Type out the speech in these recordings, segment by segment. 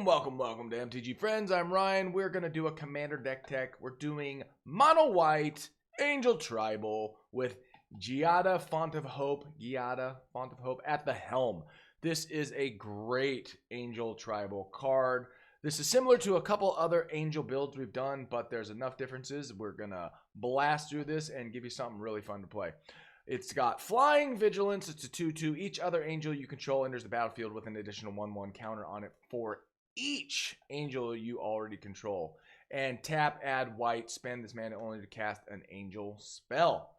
Welcome to MTG Friends. I'm Ryan. We're going to do a commander deck tech. We're doing mono white angel tribal with Giada Font of Hope at the helm. This is a great angel tribal card. This is similar to a couple other angel builds we've done, but there's enough differences. We're going to blast through this and give you something really fun to play. It's got Flying Vigilance. It's a 2/2. Each other angel you control enters the battlefield with an additional 1/1 counter on it for each angel you already control. And tap, add white, spend this mana only to cast an angel spell.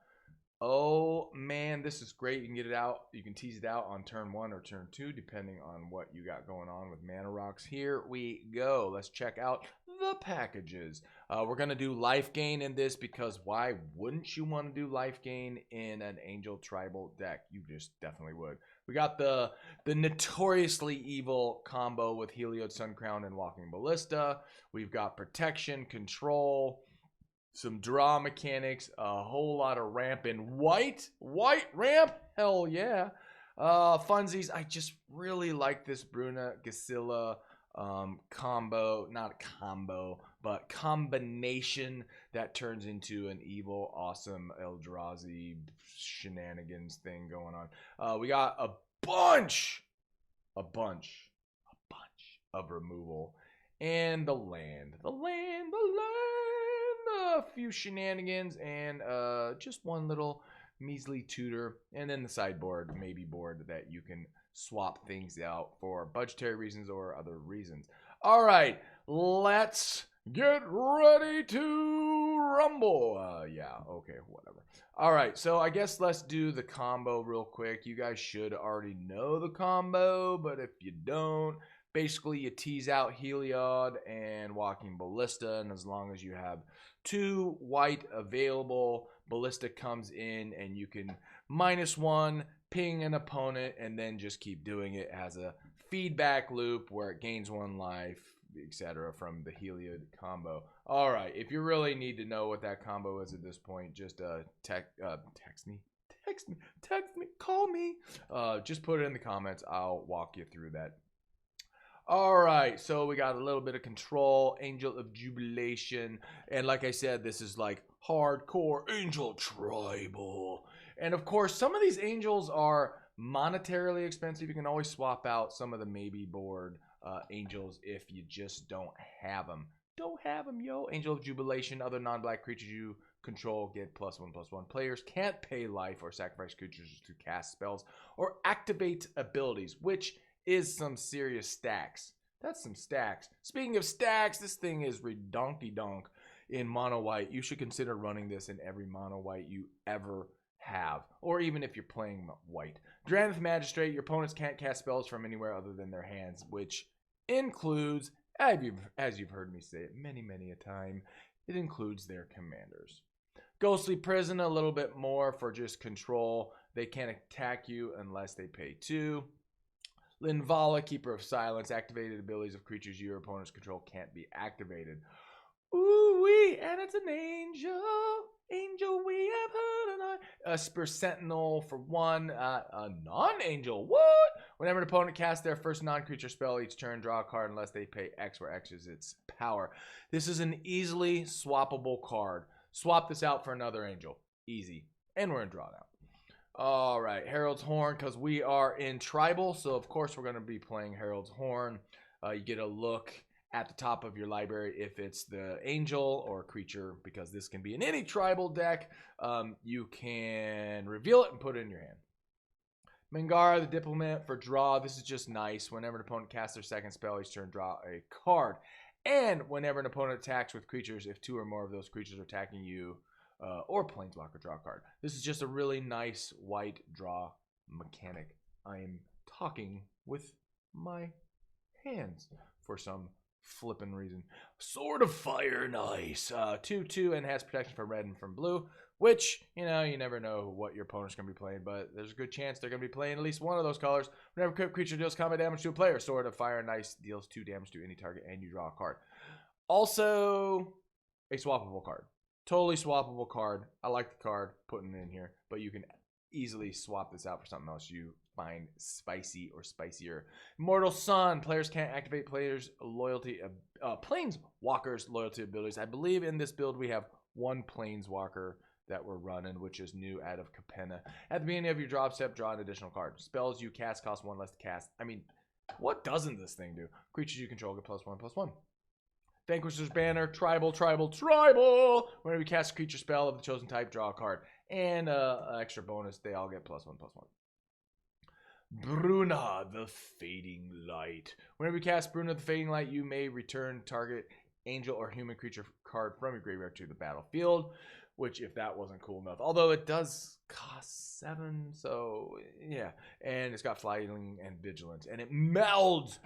Oh man, this is great. You can get it out. You can tease it out on turn 1 or turn 2, depending on what you got going on with mana rocks. Here we go. Let's check out the packages. We're going to do life gain in this because why wouldn't you want to do life gain in an angel tribal deck? You just definitely would. We got the notoriously evil combo with Heliod, Suncrown, and Walking Ballista. We've got protection, control, some draw mechanics, a whole lot of ramp in white ramp, hell yeah. Funsies, I just really like this Bruna Gasilla combo, not combo, but combination that turns into an evil, awesome Eldrazi shenanigans thing going on. We got a bunch of removal, and the land, a few shenanigans, and just one little measly tutor, and then the sideboard, maybe board that you can swap things out for budgetary reasons or other reasons. All right, let's get ready to rumble. Yeah, okay, whatever. All right, so I guess let's do the combo real quick. You guys should already know the combo, but if you don't, basically you tease out Heliod and Walking Ballista, and as long as you have 2 white available, Ballista comes in and you can -1, ping an opponent, and then just keep doing it as a feedback loop where it gains 1 life, etc. from the Heliod combo. All right, if you really need to know what that combo is at this point, just text me, call me. Just put it in the comments. I'll walk you through that. All right, so we got a little bit of control, Angel of Jubilation, and like I said, this is like hardcore angel tribal. And of course, some of these angels are monetarily expensive. You can always swap out some of the maybe board angels if you just don't have them. Don't have them, yo. Angel of Jubilation, other non-black creatures you control get +1/+1. Players can't pay life or sacrifice creatures to cast spells or activate abilities, which is some serious stacks. That's some stacks. Speaking of stacks, this thing is redonky-donk in mono white. You should consider running this in every mono white you ever have, or even if you're playing white. Drannith Magistrate, your opponents can't cast spells from anywhere other than their hands, which includes, as you've heard me say it many a time, it includes their commanders. Ghostly Prison, a little bit more for just control. They can't attack you unless they pay 2. Linvala, Keeper of Silence, activated abilities of creatures your opponent's control can't be activated. Ooh-wee, and it's an angel. Angel, we have heard of a Spear Sentinel for 1. A non-angel, what? Whenever an opponent casts their first non-creature spell each turn, draw a card unless they pay X, where X is its power. This is an easily swappable card. Swap this out for another angel. Easy. And we're in drawdown. All right, Herald's Horn, because we are in tribal, so of course we're going to be playing Herald's Horn. You get a look at the top of your library if it's the angel or creature, because this can be in any tribal deck. You can reveal it and put it in your hand. Mangara, the Diplomat, for draw. This is just nice. Whenever an opponent casts their second spell each turn, draw a card. And whenever an opponent attacks with creatures, if 2 or more of those creatures are attacking you, or Planeswalker, draw a card. This is just a really nice white draw mechanic. I am talking with my hands for some flippin' reason. Sword of Fire and Ice. 2/2 and has protection from red and from blue, which, you know, you never know what your opponent's going to be playing, but there's a good chance they're going to be playing at least one of those colors. Whenever a creature deals combat damage to a player, Sword of Fire and Ice deals 2 damage to any target, and you draw a card. Also, a swappable card. Totally swappable card. I like the card, putting it in here, but you can easily swap this out for something else you find spicy or spicier. Immortal Sun. Players can't activate players' loyalty, Planeswalkers' loyalty abilities. I believe in this build we have one Planeswalker that we're running, which is new out of Capenna. At the beginning of your drop step, draw an additional card. Spells you cast cost 1 less to cast. I mean, what doesn't this thing do? Creatures you control get +1/+1. Vanquisher's Banner, tribal. Whenever you cast a creature spell of the chosen type, draw a card. And an extra bonus, they all get +1/+1. Bruna the Fading Light. Whenever you cast Bruna the Fading Light, you may return target angel or human creature card from your graveyard to the battlefield. Which, if that wasn't cool enough, although it does cost 7, so yeah. And it's got flying and vigilance, and it melds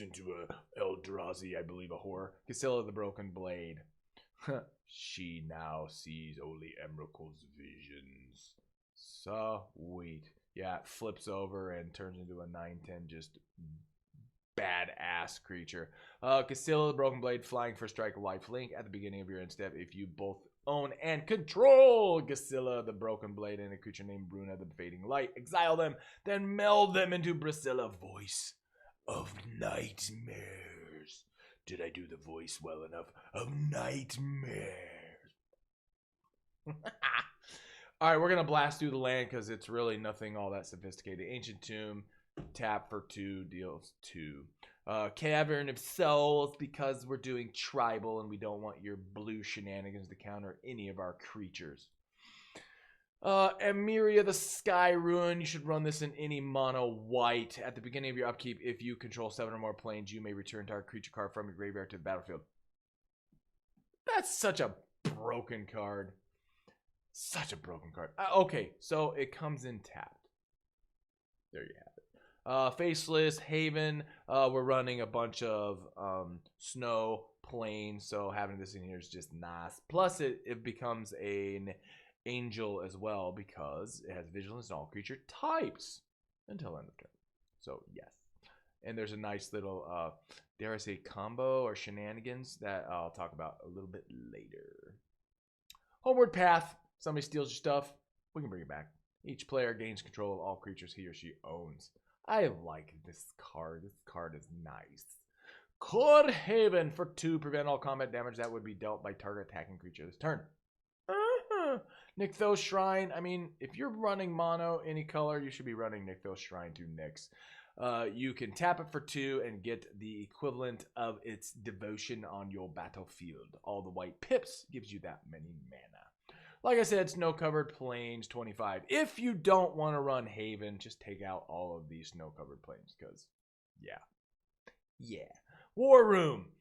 into a Eldrazi, I believe, a horror. Casilla the Broken Blade. She now sees only Emrakul's visions. Sweet. Yeah, it flips over and turns into a 9/10, just badass creature. Casilla the Broken Blade, flying for strike, lifelink. At the beginning of your end step, if you both own and control Casilla the Broken Blade and a creature named Bruna the Fading Light, exile them, then meld them into Brasilla, Voice of Nightmares. Did I do the voice well enough? Of nightmares. Alright, we're going to blast through the land because it's really nothing all that sophisticated. Ancient Tomb, tap for 2, deals 2. Cavern of Souls, because we're doing tribal and we don't want your blue shenanigans to counter any of our creatures. Emeria the Sky Ruin, you should run this in any mono white. At the beginning of your upkeep, if you control 7 or more planes, you may return target creature card from your graveyard to the battlefield. That's such a broken card. Such a broken card. Okay, so it comes in tapped. There you have it. Faceless Haven. We're running a bunch of snow plains, so having this in here is just nice. Plus, it becomes an angel as well because it has vigilance in all creature types until end of turn. So yes, and there's a nice little dare I say combo or shenanigans that I'll talk about a little bit later. Homeward Path. Somebody steals your stuff, we can bring it back. Each player gains control of all creatures he or she owns. I like this card. This card is nice. Core Haven for 2. Prevent all combat damage that would be dealt by target attacking creature this turn. Nykthos Shrine. I mean, if you're running mono any color, you should be running Nykthos Shrine to Nyx. You can tap it for 2 and get the equivalent of its devotion on your battlefield. All the white pips gives you that many mana. Like I said, snow-covered plains, 25. If you don't want to run Haven, just take out all of these snow-covered plains, because, yeah. War Room.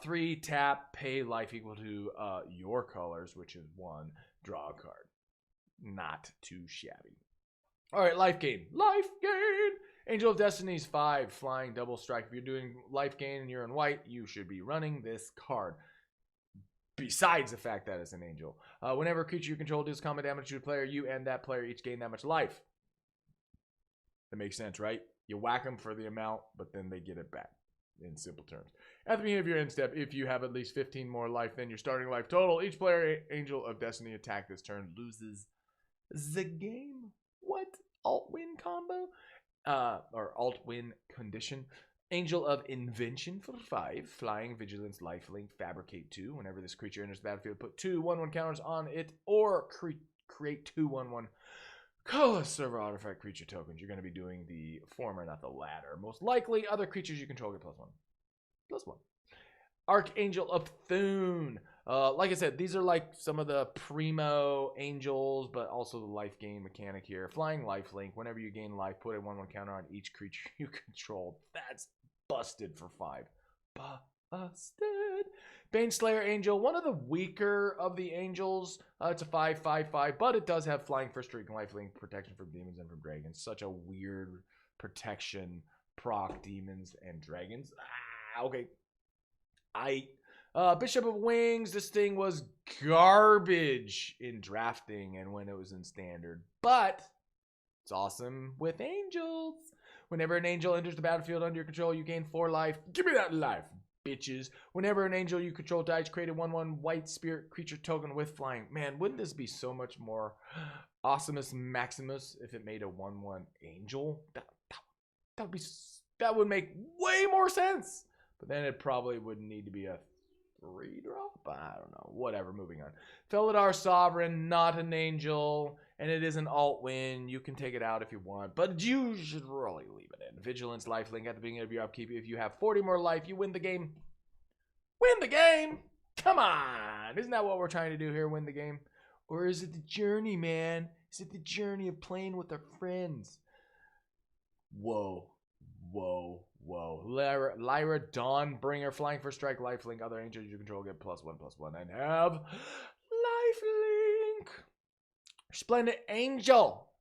3, tap, pay life equal to your colors, which is 1. Draw a card. Not too shabby. All right, life gain. Life gain! Angel of Destiny's 5, flying double strike. If you're doing life gain and you're in white, you should be running this card. Besides the fact that it's an angel. Whenever a creature you control deals combat damage to a player, you and that player each gain that much life. That makes sense, right? You whack them for the amount, but then they get it back, in simple terms. At the beginning of your end step, if you have at least 15 more life than your starting life total, each player Angel of Destiny attack this turn loses the game. What? Alt-win combo? Or alt-win condition. Angel of Invention for 5. Flying, Vigilance, Lifelink, Fabricate 2. Whenever this creature enters the battlefield, put 2 1/1 counters on it or create 2 1/1 colorless server artifact creature tokens. You're going to be doing the former, not the latter. Most likely, other creatures you control get +1. +1. Archangel of Thune. Like I said, these are like some of the primo angels, but also the life gain mechanic here. Flying, Lifelink. Whenever you gain life, put a 1/1 counter on each creature you control. That's busted for 5. Busted. Baneslayer Angel, one of the weaker of the angels. It's a 5/5/5, but it does have flying, first streak, and lifelink, protection from demons and from dragons. Such a weird protection, proc demons and dragons. Okay. Bishop of Wings. This thing was garbage in drafting and when it was in standard, but it's awesome with angels. Whenever an angel enters the battlefield under your control, you gain 4 life. Give me that life. bitches. Whenever an angel you control dies, create a 1/1 white spirit creature token with flying. Man, wouldn't this be so much more awesomeness Maximus if it made a 1/1 angel? That would make way more sense. But then it probably would need to be a 3-drop? I don't know. Whatever, moving on. Felidar Sovereign, not an angel, and it is an alt win. You can take it out if you want, but you should really leave it in. Vigilance lifelink at the beginning of your upkeep. If you have 40 more life, you win the game. Win the game! Come on! Isn't that what we're trying to do here, win the game? Or is it the journey, man? Is it the journey of playing with our friends? Whoa. Whoa. Whoa. Lyra Dawnbringer, flying for strike, lifelink. Other angels you control get +1/+1 and have lifelink. Splendid Angel.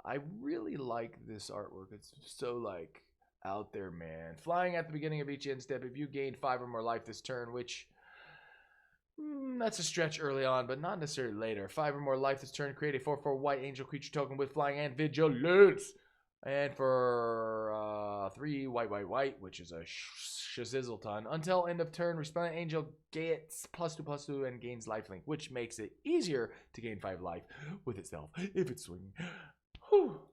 I really like this artwork. It's so like out there, man. Flying at the beginning of each end step. If you gain 5 or more life this turn, which that's a stretch early on, but not necessarily later. 5 or more life this turn, create a 4/4 white angel creature token with flying and vigilance. And for 3 white, which is a shazizzle-ton. Until end of turn, Resplendent Angel gets +2/+2 and gains lifelink, which makes it easier to gain 5 life with itself if it's swinging. Whew.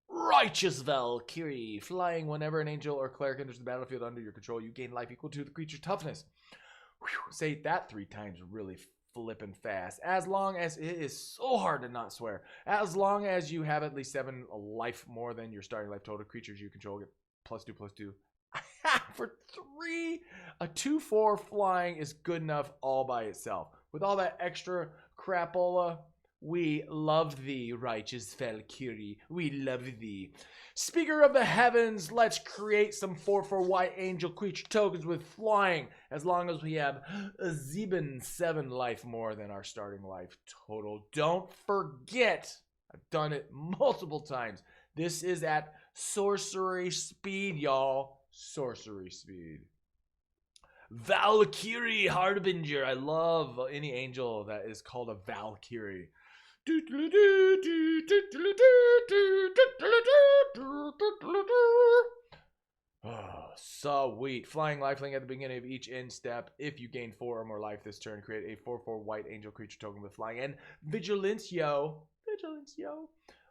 Righteous Valkyrie, flying whenever an angel or cleric enters the battlefield under your control, you gain life equal to the creature's toughness. Whew. Say that 3 times really flipping fast. As long as it is so hard to not swear. As long as you have at least 7 life more than your starting life total, creatures you control get +2/+2. For 3, a 2/4 flying is good enough all by itself. With all that extra crapola, we love thee, righteous Valkyrie. We love thee. Speaker of the heavens, let's create some 4/4 white angel creature tokens with flying, as long as we have 7 life more than our starting life total. Don't forget, I've done it multiple times. This is at sorcery speed, y'all. Sorcery speed. Valkyrie Harbinger. I love any angel that is called a Valkyrie. Oh, sweet. Flying lifelink at the beginning of each end step. If you gain 4 or more life this turn, create a 4/4 white angel creature token with flying and vigilance, yo.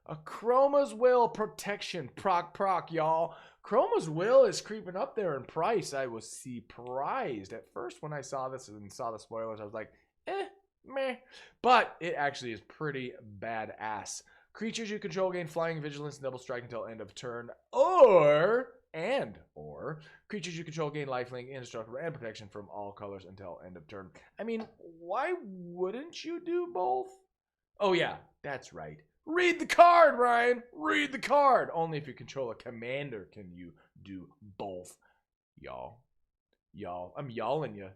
A Chroma's Will protection. Proc, y'all. Chroma's Will is creeping up there in price. I was surprised. At first, when I saw this and saw the spoilers, I was like, meh. But it actually is pretty badass. Creatures you control gain flying, vigilance, and double strike until end of turn. Or creatures you control gain lifelink, indestructible, and protection from all colors until end of turn. I mean, why wouldn't you do both? Oh yeah, that's right. Read the card, Ryan. Read the card. Only if you control a commander can you do both. Y'all, I'm y'alling you.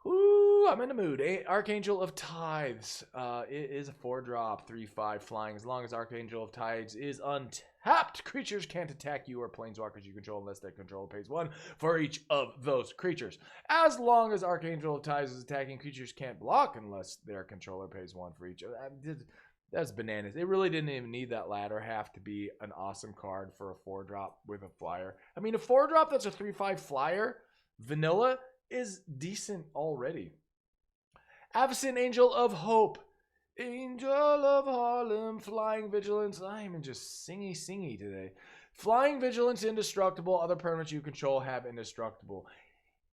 Ooh, I'm in the mood. Archangel of Tithes. It is a 4-drop, 3/5 flying. As long as Archangel of Tithes is untapped, creatures can't attack you or planeswalkers you control unless their controller pays 1 for each of those creatures. As long as Archangel of Tithes is attacking, creatures can't block unless their controller pays 1 for each. That's bananas. It really didn't even need that latter half to be an awesome card for a 4-drop with a flyer. I mean, a 4-drop that's a 3/5 flyer, vanilla, is decent already. Avacyn Angel of Hope. Angel of Harlem. Flying Vigilance. I'm just singy today. Flying Vigilance indestructible. Other permanents you control have indestructible.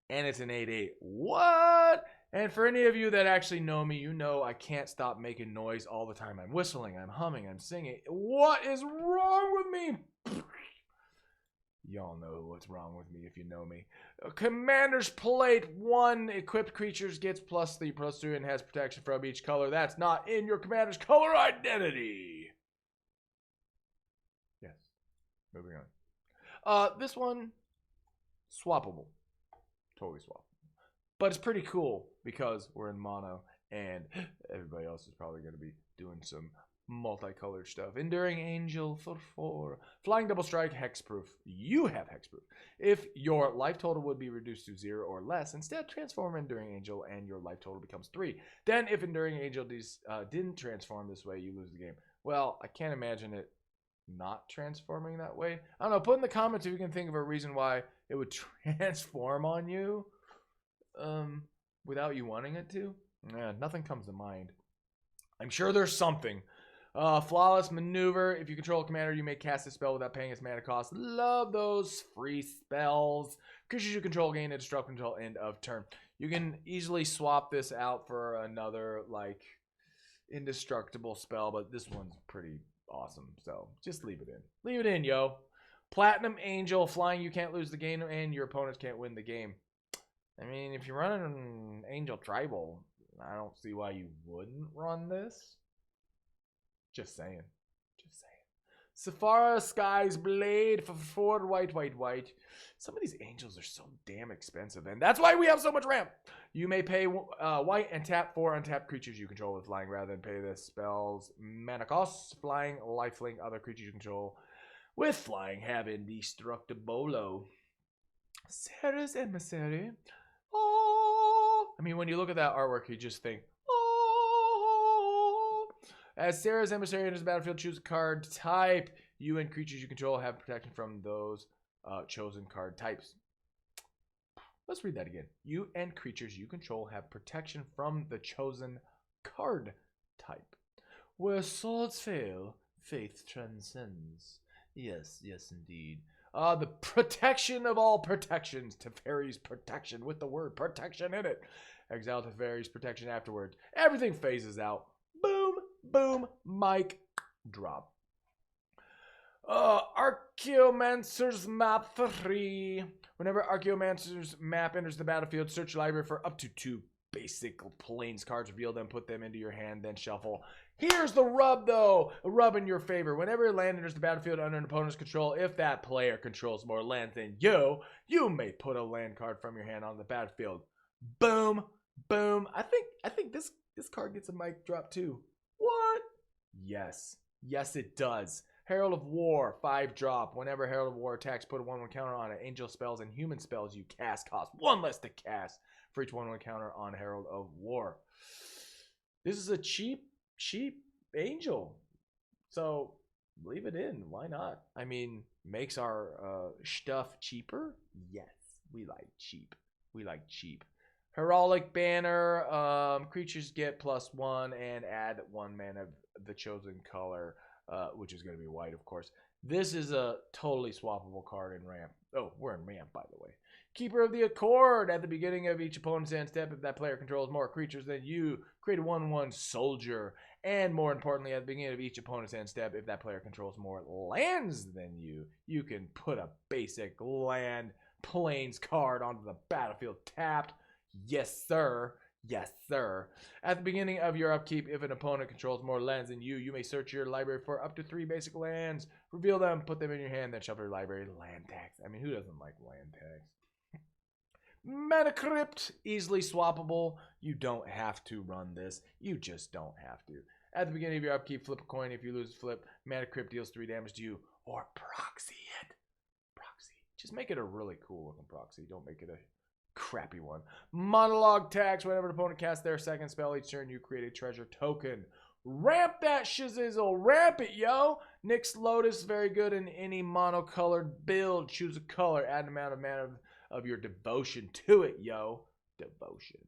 And it's an 8/8. What? And for any of you that actually know me, you know I can't stop making noise all the time. I'm whistling, I'm humming, I'm singing. What is wrong with me? Y'all know what's wrong with me if you know me. Commander's Plate. 1 equipped creatures gets +3/+2 and has protection from each color. That's not in your commander's color identity. Yes. Moving on. This one, swappable. Totally swappable. But it's pretty cool because we're in mono and everybody else is probably going to be doing some multicolored stuff. Enduring Angel for 4. Flying double strike, hexproof. You have hexproof. If your life total would be reduced to 0 or less, instead transform Enduring Angel and your life total becomes 3. Then if Enduring Angel didn't transform this way, you lose the game. Well, I can't imagine it not transforming that way. I don't know. Put in the comments if you can think of a reason why it would transform on you without you wanting it to. Yeah, nothing comes to mind. I'm sure there's something. Flawless maneuver. If you control a commander, you may cast a spell without paying its mana cost. Love those free spells. Creatures you control gain a destruct until end of turn. You can easily swap this out for another like indestructible spell, but this one's pretty awesome. So just leave it in. Leave it in, yo. Platinum Angel. Flying, you can't lose the game, and your opponents can't win the game. I mean, if you're running an Angel Tribal, I don't see why you wouldn't run this. Just saying. Just saying. Saphara Sky's Blade for 4 white. Some of these angels are so damn expensive, and that's why we have so much ramp. You may pay white and tap 4 untapped creatures you control with flying rather than pay the spell's mana costs. Flying, lifelink, other creatures you control with flying have indestructible. Sarah's Emissary. Oh, I mean, when you look at that artwork, you just think, oh. As Sarah's Emissary enters the battlefield, choose a card type. You and creatures you control have protection from those chosen card types. Let's read that again. You and creatures you control have protection from the chosen card type. Where swords fail, faith transcends. Yes, yes, indeed. The protection of all protections. Teferi's protection with the word protection in it. Exile Teferi's protection afterwards. Everything phases out. Boom, boom, mic drop. Archaeomancer's Map 3. Whenever Archaeomancer's Map enters the battlefield, search your library for up to 2 basic Plains cards. Reveal them, put them into your hand, then shuffle. Here's the rub, though. A rub in your favor. Whenever a land enters the battlefield under an opponent's control, if that player controls more lands than you may put a land card from your hand on the battlefield. Boom, boom. I think this card gets a mic drop too. What? Yes. Yes, it does. Herald of War, 5 drop. Whenever Herald of War attacks, put a 1/1 counter on it. Angel spells and human spells you cast cost 1 less to cast for each 1/1 counter on Herald of War. This is a cheap angel. So leave it in. Why not? I mean, makes our stuff cheaper? Yes. We like cheap. We like cheap. Heraldic Banner. Creatures get +1 and add 1 mana of the chosen color. Which is going to be white, of course. This is a totally swappable card in ramp. Oh, we're in ramp, by the way. Keeper of the Accord. At the beginning of each opponent's end step, if that player controls more creatures than you, create a 1/1 soldier. And more importantly, at the beginning of each opponent's end step, if that player controls more lands than you can put a basic land Plains card onto the battlefield tapped. Yes, sir. Yes, sir. At the beginning of your upkeep, if an opponent controls more lands than you may search your library for up to 3 basic lands. Reveal them, put them in your hand, then shuffle your library. Land tax. I mean, who doesn't like land tax? Mana Crypt, easily swappable. You don't have to run this. You just don't have to. At the beginning of your upkeep, flip a coin. If you lose a flip, Mana Crypt deals 3 damage to you. Or proxy it. Proxy. Just make it a really cool looking proxy. Don't make it a crappy one. Monologue tax. Whenever an opponent casts their second spell each turn, you create a treasure token. Ramp that shizzle. Ramp it, yo. Nyx Lotus, very good in any monocolored build. Choose a color. Add an amount of mana of your devotion to it, yo. Devotion.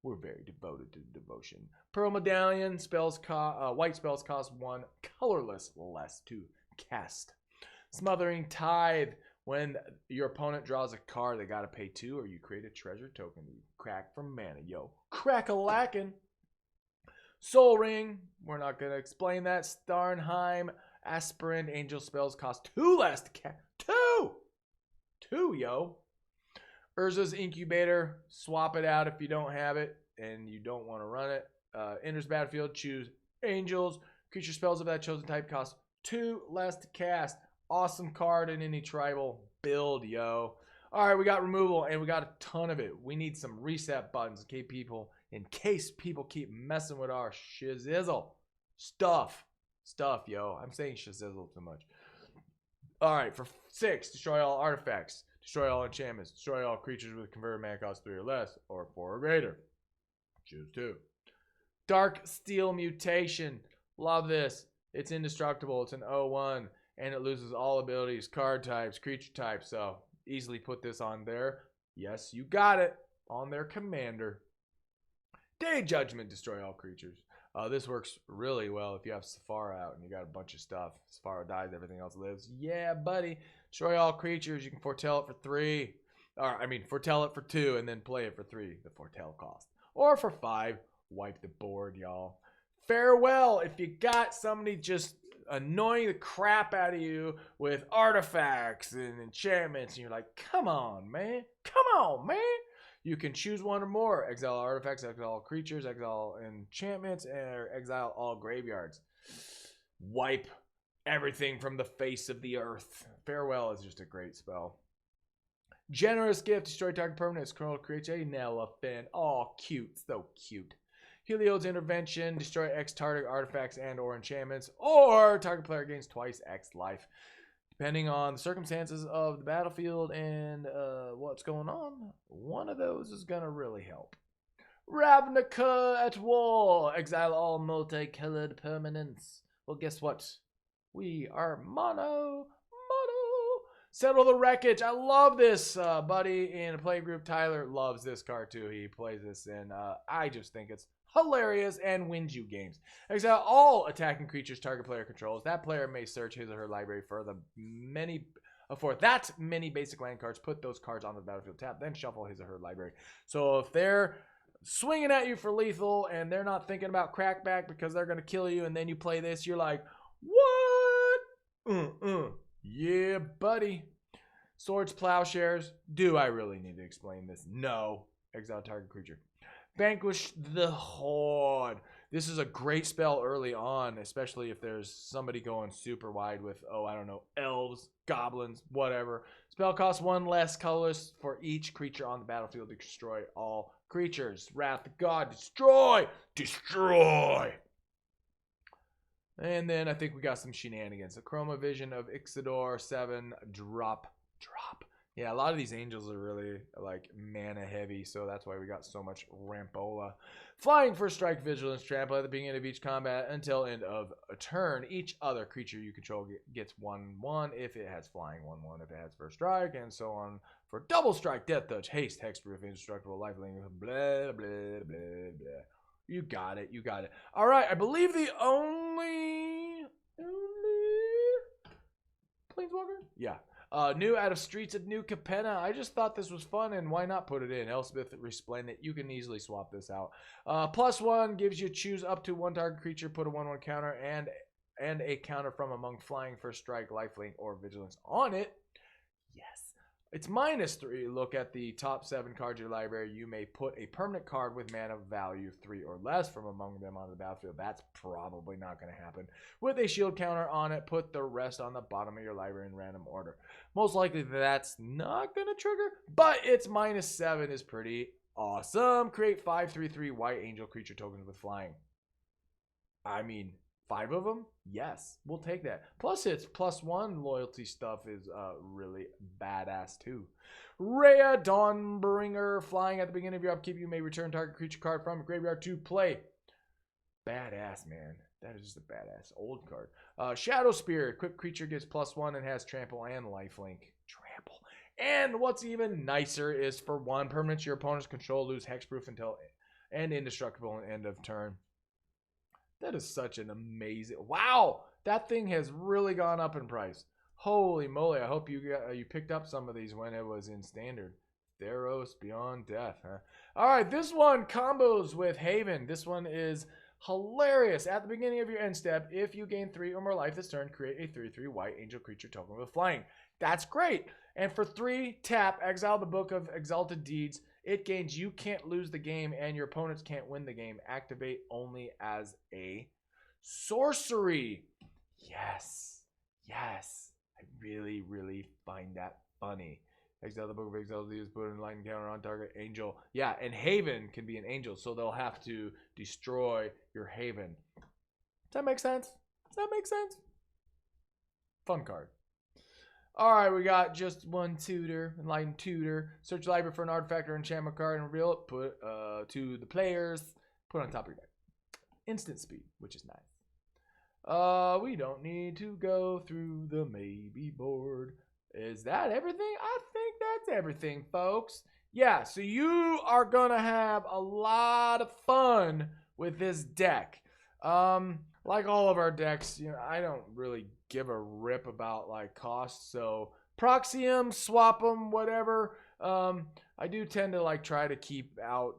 We're very devoted to devotion. Pearl Medallion. White spells cost 1 colorless less to cast. Smothering Tithe. When your opponent draws a card, they got to pay 2, or you create a treasure token. You crack from mana, yo. Crack-a-lackin'. Soul Ring. We're not going to explain that. Starnheim. Aspirant. Angel spells cost 2 less to cast. 2, yo. Urza's Incubator. Swap it out if you don't have it and you don't want to run it. Enters battlefield. Choose Angels. Creature spells of that chosen type cost 2 less to cast. Awesome card in any tribal build, yo. All right, we got removal, and we got a ton of it. We need some reset buttons in case people keep messing with our shizzle. Stuff, yo. I'm saying shizzle too much. All right, for 6, destroy all artifacts. Destroy all enchantments. Destroy all creatures with converted mana cost 3 or less, or 4 or greater. Choose 2. Dark Steel Mutation. Love this. It's indestructible. It's an 0/1. and it loses all abilities, card types, creature types. So easily put this on there. Yes, you got it. On their commander. Day Judgment, destroy all creatures. This works really well if you have Safara out and you got a bunch of stuff. Safara dies, everything else lives. Yeah, buddy. Destroy all creatures. You can foretell it for 3. Foretell it for 2 and then play it for 3, the foretell cost. Or for 5, wipe the board, y'all. Farewell. If you got somebody just annoying the crap out of you with artifacts and enchantments, and you're like, come on, man. Come on, man. You can choose one or more. Exile artifacts, exile all creatures, exile enchantments, or exile all graveyards. Wipe everything from the face of the earth. Farewell is just a great spell. Generous Gift, destroy target permanent. Scroll creates a elephant. Oh, cute. So cute. Heliod's Intervention, destroy X target artifacts and or enchantments, or target player gains twice X life. Depending on the circumstances of the battlefield and what's going on, one of those is going to really help. Ravnica at War. Exile all multicolored permanents. Well, guess what? We are mono. Settle the Wreckage. I love this. Buddy in a play group, Tyler, loves this card too. He plays this, and I just think it's hilarious and wins you games. Exile all attacking creatures target player controls. That player may search his or her library for that many basic land cards. Put those cards on the battlefield tap, then shuffle his or her library. So if they're swinging at you for lethal and they're not thinking about crackback because they're going to kill you, and then you play this, you're like, what? Yeah, buddy. Swords, Plowshares. Do I really need to explain this? No. Exile target creature. Vanquish the Horde. This is a great spell early on, especially if there's somebody going super wide with, elves, goblins, whatever. Spell costs 1 less colorless for each creature on the battlefield to destroy all creatures. Wrath of God, destroy! Destroy! And then I think we got some shenanigans. The Chroma Vision of Ixidor, 7, drop. Yeah, a lot of these angels are really like mana heavy, so that's why we got so much Rampola. Flying for strike, vigilance, trample at the beginning of each combat until end of a turn. Each other creature you control gets 1/1 if it has flying, 1/1 if it has first strike, and so on for double strike, death touch, haste, hexproof, indestructible, lifelink, blah, blah, blah, blah. You got it. All right, I believe the only Planeswalker? Yeah. New out of Streets of New Capenna. I just thought this was fun, and why not put it in? Elspeth Resplendent. You can easily swap this out. +1 gives you choose up to 1 target creature, put a 1/1 counter and a counter from among flying, first strike, lifelink, or vigilance on it. Yes. It's -3. Look at the top 7 cards of your library. You may put a permanent card with mana value 3 or less from among them on the battlefield. That's probably not going to happen. With a shield counter on it, put the rest on the bottom of your library in random order. Most likely that's not going to trigger, but it's -7 is pretty awesome. Create 5 3/3 white angel creature tokens with flying. 5 of them? Yes, we'll take that. Plus its +1 loyalty stuff is really badass too. Rhea Dawnbringer, flying at the beginning of your upkeep, you may return target creature card from graveyard to play. Badass, man. That is just a badass old card. Shadow Spear, equipped creature gets +1 and has trample and lifelink. Trample. And what's even nicer is for 1 permanent your opponent's control, lose hexproof and indestructible at end of turn. That is such an amazing... Wow! That thing has really gone up in price. Holy moly. I hope you picked up some of these when it was in standard. Theros Beyond Death, huh? Alright, this one combos with Haven. This one is hilarious. At the beginning of your end step, if you gain 3 or more life this turn, create a 3/3 white angel creature token with flying. That's great. And for 3, tap, exile the Book of Exalted Deeds. It gains you can't lose the game and your opponents can't win the game. Activate only as a sorcery. Yes. I really, really find that funny. Exile the Book of Exalted Deeds, put in lightning counter on target angel. Yeah, and Haven can be an angel, so they'll have to destroy your Haven. Does that make sense? Fun card. Alright, we got just 1 tutor, enlightened tutor. Search the library for an artifact or enchantment card and reveal it. Put to the players. Put it on top of your deck. Instant speed, which is nice. We don't need to go through the maybe board. Is that everything? I think that's everything, folks. Yeah, so you are going to have a lot of fun with this deck. Like all of our decks, I don't really give a rip about like cost, so proxy them, swap them, whatever. I do tend to like try to keep out,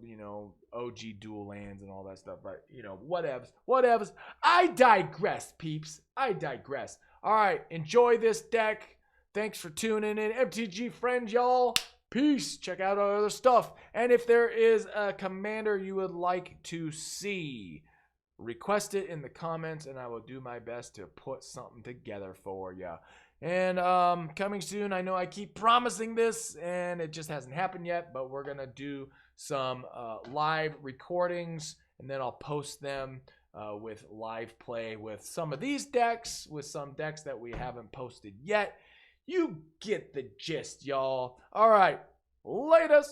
OG dual lands and all that stuff, but whatevs. I digress, peeps. I digress. All right, enjoy this deck. Thanks for tuning in, MTG Friends, y'all. Peace. Check out our other stuff. And if there is a commander you would like to see, request it in the comments, and I will do my best to put something together for you. And coming soon, I know I keep promising this, and it just hasn't happened yet, but we're going to do some live recordings, and then I'll post them with live play with some of these decks, with some decks that we haven't posted yet. You get the gist, y'all. All right, latest.